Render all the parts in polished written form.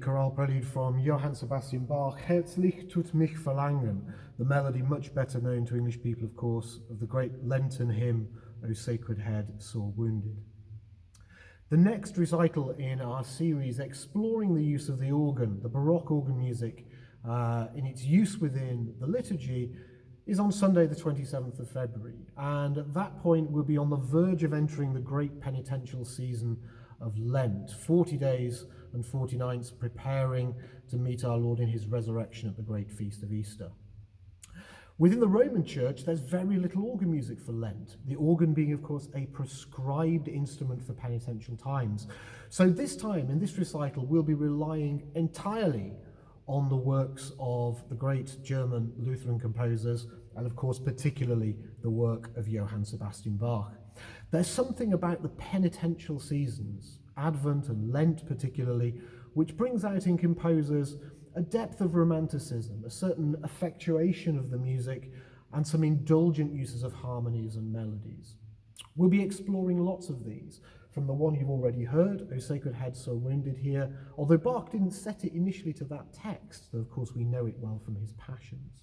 chorale prelude from Johann Sebastian Bach, Herzlich tut mich verlangen, the melody much better known to English people, of course, of the great Lenten hymn, O Sacred Head, Sore Wounded. The next recital in our series exploring the use of the organ, the Baroque organ music, in its use within the liturgy, is on Sunday the 27th of February, and at that point we'll be on the verge of entering the great penitential season of Lent, 40 days and 40 nights preparing to meet our Lord in his resurrection at the great feast of Easter. Within the Roman Church, there's very little organ music for Lent, the organ being, of course, a prescribed instrument for penitential times. So this time, in this recital, we'll be relying entirely on the works of the great German Lutheran composers, and of course, particularly the work of Johann Sebastian Bach. There's something about the penitential seasons, Advent and Lent particularly, which brings out in composers a depth of romanticism, a certain effectuation of the music, and some indulgent uses of harmonies and melodies. We'll be exploring lots of these, from the one you've already heard, O Sacred Head, Sore Wounded here, although Bach didn't set it initially to that text, though of course we know it well from his Passions.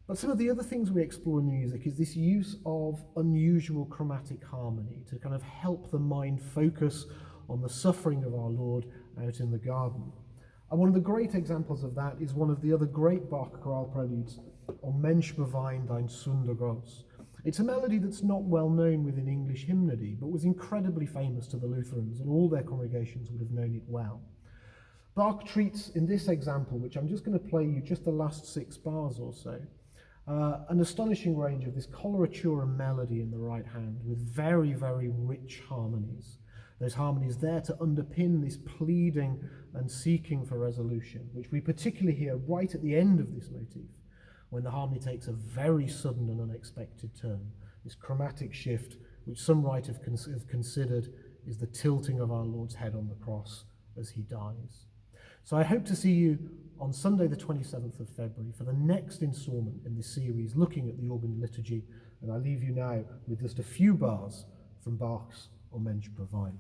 But some of the other things we explore in the music is this use of unusual chromatic harmony to kind of help the mind focus on the suffering of our Lord out in the garden. And one of the great examples of that is one of the other great Bach chorale preludes, O Mensch bewein dein Sünde groß. It's a melody that's not well known within English hymnody, but was incredibly famous to the Lutherans, and all their congregations would have known it well. Bach treats, in this example, which I'm just going to play you just the last 6 bars or so, an astonishing range of this coloratura melody in the right hand with very, very rich harmonies. Those harmonies there to underpin this pleading and seeking for resolution, which we particularly hear right at the end of this motif, when the harmony takes a very sudden and unexpected turn, this chromatic shift, which some writers have considered is the tilting of our Lord's head on the cross as he dies. So I hope to see you on Sunday the 27th of February for the next installment in this series looking at the organ liturgy, and I leave you now with just a few bars from Bach's O Mensch bewein.